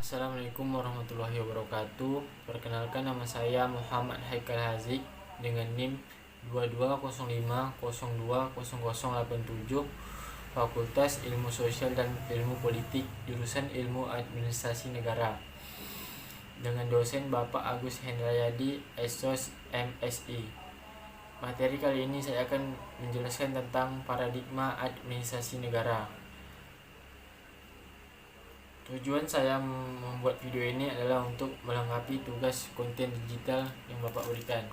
Assalamualaikum warahmatullahi wabarakatuh. Perkenalkan, nama saya Muhammad Haikal Hazik dengan NIM 2205020087, Fakultas Ilmu Sosial dan Ilmu Politik, jurusan Ilmu Administrasi Negara, dengan dosen Bapak Agus Hendrayadi, SOS MSI. Materi kali ini saya akan menjelaskan tentang paradigma administrasi negara. Tujuan saya membuat video ini adalah untuk melengkapi tugas konten digital yang Bapak berikan.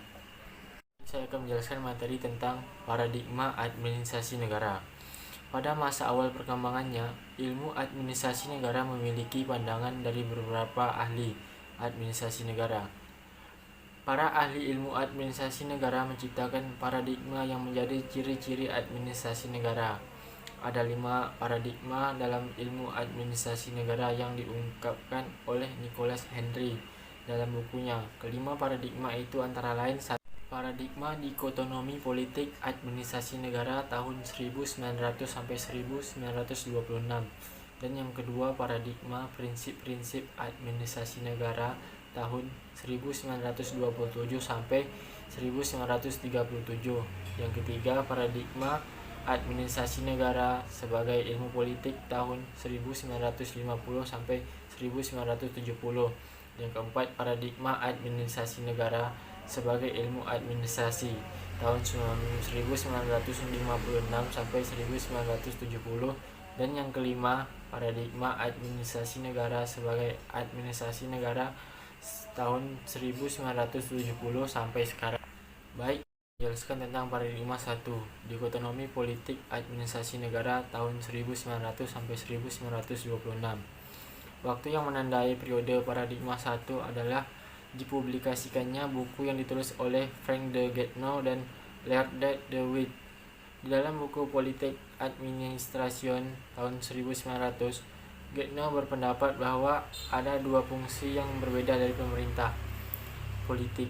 Saya akan menjelaskan materi tentang paradigma administrasi negara. Pada masa awal perkembangannya, ilmu administrasi negara memiliki pandangan dari beberapa ahli administrasi negara. Para ahli ilmu administrasi negara menciptakan paradigma yang menjadi ciri-ciri administrasi negara. Ada 5 paradigma dalam ilmu administrasi negara yang diungkapkan oleh Nicholas Henry dalam bukunya. Kelima paradigma itu antara lain: paradigma dikotomi politik administrasi negara tahun 1900 sampai 1926, dan yang kedua paradigma prinsip-prinsip administrasi negara tahun 1927 sampai 1937. Yang ketiga paradigma administrasi negara sebagai ilmu politik tahun 1950 sampai 1970. Yang keempat paradigma administrasi negara sebagai ilmu administrasi tahun 1956 sampai 1970. Dan yang kelima paradigma administrasi negara sebagai administrasi negara tahun 1970 sampai sekarang. Baik, menjelaskan tentang paradigma 1, dikotomi politik administrasi negara tahun 1900 sampai 1926. Waktu yang menandai periode paradigma 1 adalah dipublikasikannya buku yang ditulis oleh Frank de Getno dan Leard de Witt. Di dalam buku Politik Administration tahun 1900, Getno berpendapat bahwa ada dua fungsi yang berbeda dari pemerintah politik.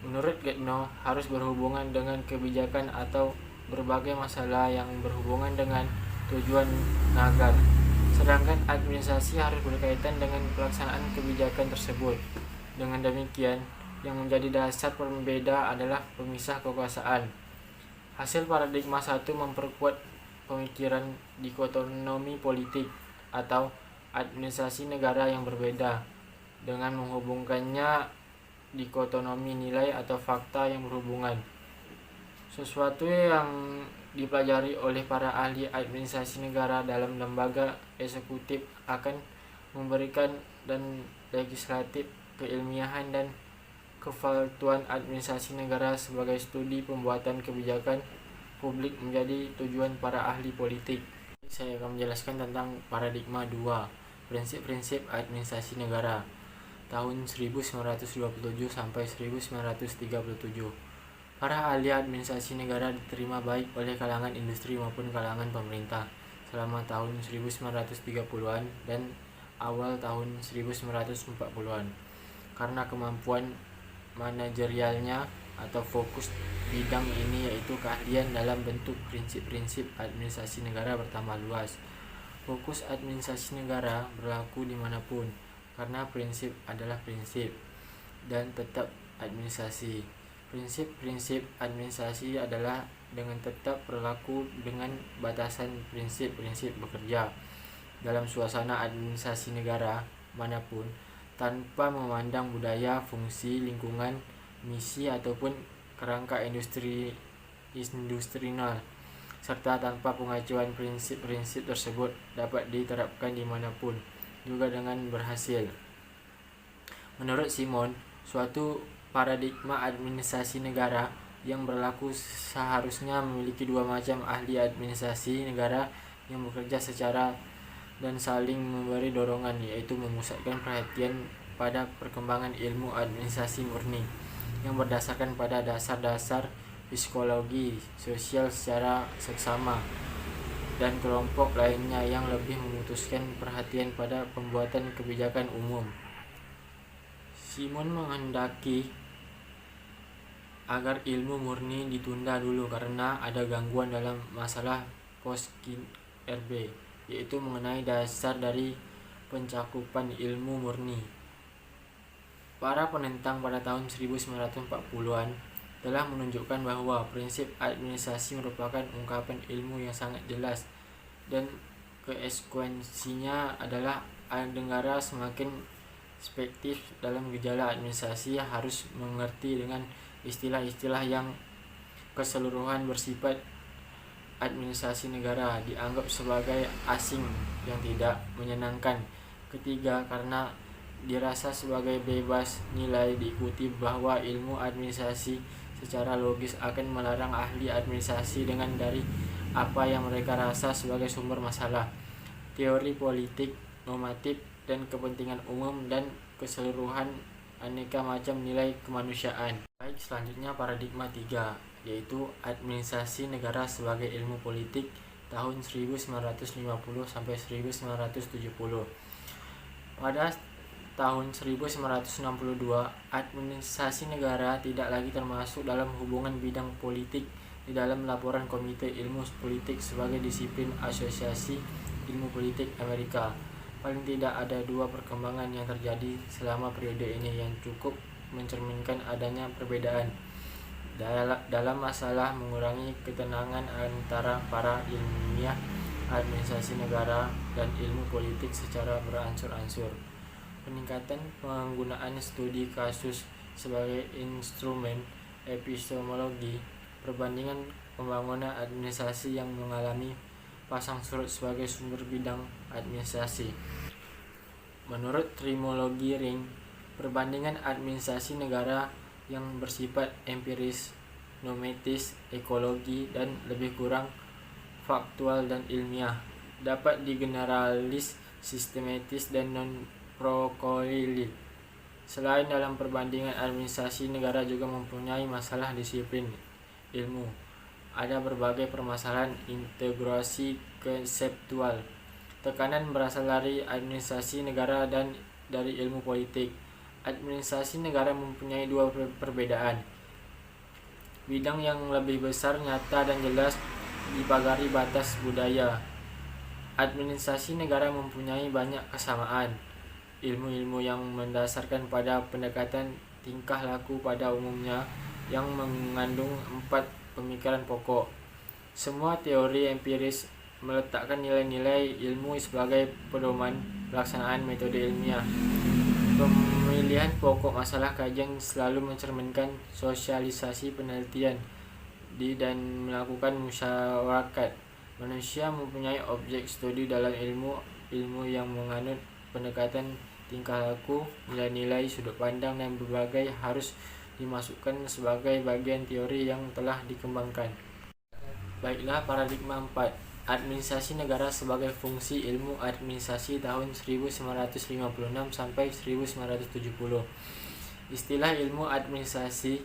Menurut Getno, harus berhubungan dengan kebijakan atau berbagai masalah yang berhubungan dengan tujuan negara. Sedangkan administrasi harus berkaitan dengan pelaksanaan kebijakan tersebut. Dengan demikian, yang menjadi dasar pembeda adalah pemisah kekuasaan. Hasil paradigma 1 memperkuat pemikiran dikotomi politik atau administrasi negara yang berbeda dengan menghubungkannya dikotomi nilai atau fakta yang berhubungan. Sesuatu yang dipelajari oleh para ahli administrasi negara dalam lembaga eksekutif akan memberikan dan legislatif keilmiahan dan kevaltuan administrasi negara sebagai studi pembuatan kebijakan publik menjadi tujuan para ahli politik. Saya akan menjelaskan tentang paradigma 2, prinsip-prinsip administrasi negara tahun 1927 sampai 1937. Para ahli administrasi negara diterima baik oleh kalangan industri maupun kalangan pemerintah selama tahun 1930-an dan awal tahun 1940-an. Karena kemampuan manajerialnya atau fokus bidang ini, yaitu keahlian dalam bentuk prinsip-prinsip administrasi negara, bertambah luas. Fokus administrasi negara berlaku dimanapun, karena prinsip adalah prinsip dan tetap administrasi. Prinsip-prinsip administrasi adalah dengan tetap berlaku dengan batasan prinsip-prinsip bekerja dalam suasana administrasi negara manapun tanpa memandang budaya, fungsi, lingkungan, misi ataupun kerangka industrial, serta tanpa pengacuan prinsip-prinsip tersebut dapat diterapkan dimanapun juga dengan berhasil. Menurut Simon, suatu paradigma administrasi negara yang berlaku seharusnya memiliki dua macam ahli administrasi negara yang bekerja secara dan saling memberi dorongan, yaitu memusatkan perhatian pada perkembangan ilmu administrasi murni yang berdasarkan pada dasar-dasar psikologi sosial secara seksama, dan kelompok lainnya yang lebih memutuskan perhatian pada pembuatan kebijakan umum. Simon menghendaki agar ilmu murni ditunda dulu karena ada gangguan dalam masalah post-RB, yaitu mengenai dasar dari pencakupan ilmu murni. Para penentang pada tahun 1940-an telah menunjukkan bahwa prinsip administrasi merupakan ungkapan ilmu yang sangat jelas dan konsekuensinya adalah negara semakin perspektif dalam gejala administrasi harus mengerti dengan istilah-istilah yang keseluruhan bersifat administrasi negara dianggap sebagai asing yang tidak menyenangkan. Ketiga, karena dirasa sebagai bebas nilai diikuti bahwa ilmu administrasi secara logis akan melarang ahli administrasi dengan dari apa yang mereka rasa sebagai sumber masalah, teori politik, normatif, dan kepentingan umum dan keseluruhan aneka macam nilai kemanusiaan. Baik, selanjutnya paradigma 3, yaitu administrasi negara sebagai ilmu politik tahun 1950 sampai 1970. Pada tahun 1962, administrasi negara tidak lagi termasuk dalam hubungan bidang politik di dalam laporan Komite Ilmu Politik sebagai disiplin Asosiasi Ilmu Politik Amerika. Paling tidak ada dua perkembangan yang terjadi selama periode ini yang cukup mencerminkan adanya perbedaan dalam masalah mengurangi ketenangan antara para ilmiah administrasi negara dan ilmu politik secara beransur-ansur. Peningkatan penggunaan studi kasus sebagai instrumen epistemologi, perbandingan pembangunan administrasi yang mengalami pasang surut sebagai sumber bidang administrasi. Menurut terminologi Ring, perbandingan administrasi negara yang bersifat empiris, normatis, ekologi, dan lebih kurang faktual dan ilmiah dapat digeneralis, sistematis, dan non-prokolilik. Selain dalam perbandingan administrasi negara juga mempunyai masalah disiplin ilmu. Ada berbagai permasalahan integrasi konseptual. Tekanan berasal dari administrasi negara dan dari ilmu politik. Administrasi negara mempunyai dua perbedaan. Bidang yang lebih besar, nyata, dan jelas dipagari batas budaya. Administrasi negara mempunyai banyak kesamaan. Ilmu-ilmu yang mendasarkan pada pendekatan tingkah laku pada umumnya yang mengandung 4 pemikiran pokok. Semua teori empiris meletakkan nilai-nilai ilmu sebagai pedoman pelaksanaan metode ilmiah. Pemilihan pokok masalah kajian selalu mencerminkan sosialisasi penelitian dan melakukan musyawarat. Manusia mempunyai objek studi dalam ilmu yang menganut pendekatan tingkah laku, nilai-nilai, sudut pandang, dan berbagai harus dimasukkan sebagai bagian teori yang telah dikembangkan. Baiklah, paradigma 4, administrasi negara sebagai fungsi ilmu administrasi tahun 1956 sampai 1970. Istilah ilmu administrasi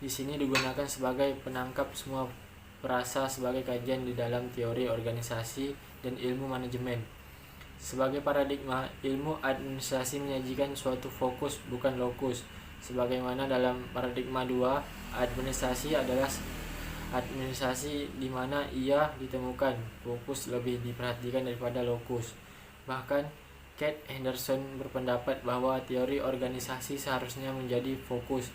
di sini digunakan sebagai penangkap semua perasa sebagai kajian di dalam teori organisasi dan ilmu manajemen. Sebagai paradigma, ilmu administrasi menyajikan suatu fokus bukan lokus. Sebagaimana dalam paradigma 2, administrasi adalah administrasi di mana ia ditemukan, fokus lebih diperhatikan daripada lokus. Bahkan Kate Henderson berpendapat bahwa teori organisasi seharusnya menjadi fokus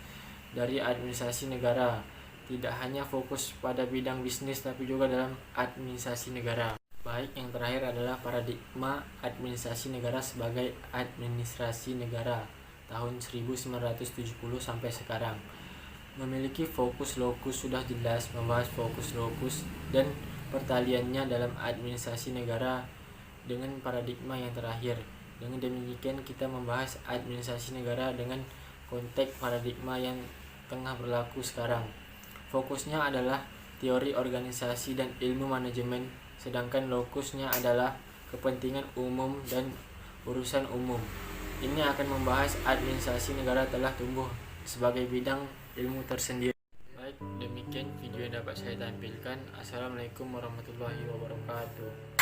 dari administrasi negara, tidak hanya fokus pada bidang bisnis tapi juga dalam administrasi negara. Baik, yang terakhir adalah paradigma administrasi negara sebagai administrasi negara tahun 1970 sampai sekarang. Memiliki fokus lokus sudah jelas, membahas fokus lokus dan pertaliannya dalam administrasi negara dengan paradigma yang terakhir. Dengan demikian kita membahas administrasi negara dengan konteks paradigma yang tengah berlaku sekarang. Fokusnya adalah teori organisasi dan ilmu manajemen, sedangkan lokusnya adalah kepentingan umum dan urusan umum. Ini akan membahas administrasi negara telah tumbuh sebagai bidang ilmu tersendiri. Baik, demikian video yang dapat saya tampilkan. Assalamualaikum warahmatullahi wabarakatuh.